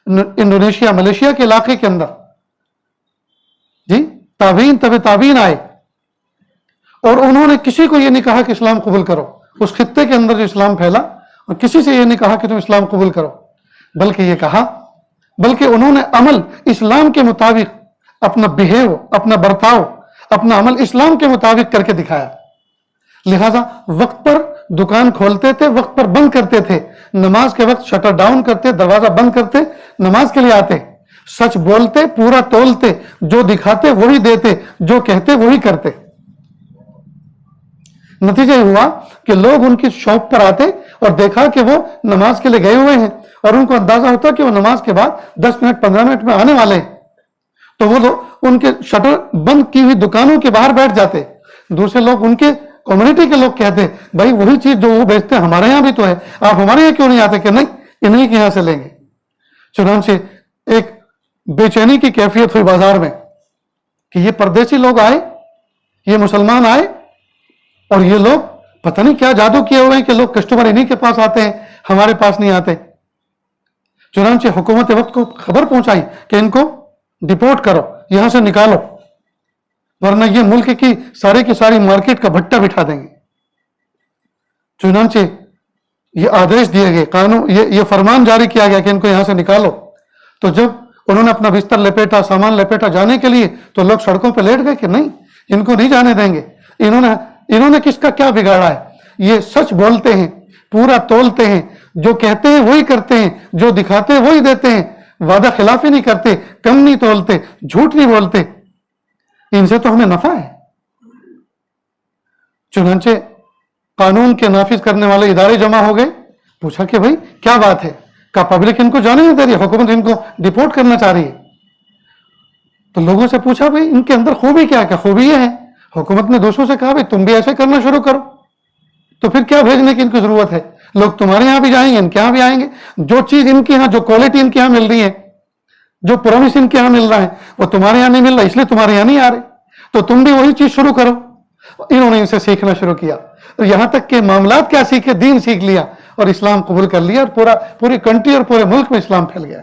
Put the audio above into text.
Indonesia Malaysia के इलाके के अंदर जी ताबीन तब ताबीन आए और उन्होंने किसी को ये नहीं कहा कि इस्लाम कबूल करो। उस खित्ते के अंदर जो इस्लाम फैला और किसी से ये नहीं कहा कि तुम इस्लाम कबूल करो, बल्कि ये कहा, बल्कि उन्होंने अमल इस्लाम के मुताबिक अपना बिहेव, अपना बर्ताव, अपना अमल इस्लाम के मुताबिक करके दिखाया। लिहाजा वक्त पर दुकान खोलते थे, वक्त पर बंद करते थे, नमाज के वक्त शटर डाउन करते, दरवाजा बंद करते, नमाज के लिए आते, सच बोलते, पूरा तोलते, जो दिखाते वही देते, जो कहते वही करते। नतीजा हुआ कि लोग उनकी शॉप पर आते और देखा कि वो नमाज के लिए गए हुए हैं और उनको अंदाजा होता कि वो नमाज के बाद 10 मिनट 15 मिनट में आने वाले हैं, तो वो लोग उनके शटर बंद की हुई दुकानों के बाहर बैठ जाते। दूसरे लोग, उनके कम्युनिटी के लोग कहते, भाई वही चीज जो वो बेचते हैं हमारे यहां भी तो है, आप हमारे यहां क्यों नहीं आते? कि नहीं, इन्हीं के यहां से लेंगे। चुनांचे एक बेचैनी की कैफियत हुई बाजार में कि ये परदेसी लोग आए, ये मुसलमान आए और ये लोग पता नहीं क्या जादू किए हुए हैं कि लोग कस्टमर इन्हीं के पास आते हैं, हमारे पास नहीं आते। चुनांचे हुकूमत वक्त को खबर पहुंचाई कि इनको डिपोर्ट करो, यहां से निकालो, वरना ये मुल्क की सारी मार्केट का भट्टा बिठा देंगे। चुनांचे ये आदेश दिए गए, कानून, ये फरमान जारी किया गया कि इनको यहां से निकालो। तो जब उन्होंने अपना बिस्तर लपेटा, सामान लपेटा जाने के लिए, तो लोग सड़कों पर लेट गए कि नहीं, इनको नहीं जाने देंगे। इन्होंने किसका क्या बिगाड़ा है? ये सच बोलते हैं, पूरा तोलते हैं, जो कहते हैं वही करते हैं, जो दिखाते हैं वही देते हैं, वादा खिलाफी नहीं करते, कम नहीं तोलते, झूठ नहीं बोलते, इनसे तो हमें नफा है। चुनांचे कानून के नाफिज करने वाले इदारे जमा हो गए, पूछा कि भाई क्या बात है? क्या पब्लिक इनको जाने नहीं दे रही, हुकूमत इनको डिपोर्ट करना चाह रही है? तो लोगों से पूछा भाई इनके अंदर खूबी क्या? क्या खूबी ये है? हुकूमत ने दूसरों से कहा भाई तुम भी ऐसे करना शुरू करो, तो फिर क्या भेजने की इनको जरूरत है? लोग तुम्हारे यहां भी जाएंगे, इनके यहां भी आएंगे, जो चीज इनके यहां, जो क्वालिटी इनके यहां मिल रही है, जो प्रॉमिस इनके यहां मिल रहा है, वो तुम्हारे यहां नहीं मिल रहा, इसलिए तुम्हारे यहां नहीं आ रहे, तो तुम भी वही चीज शुरू करो। इन्होंने इनसे सीखना शुरू किया, तो यहां तक के मामलात क्या सीखे, दीन सीख लिया और इस्लाम कबूल कर लिया, और पूरी कंट्री और पूरे मुल्क में इस्लाम फैल गया।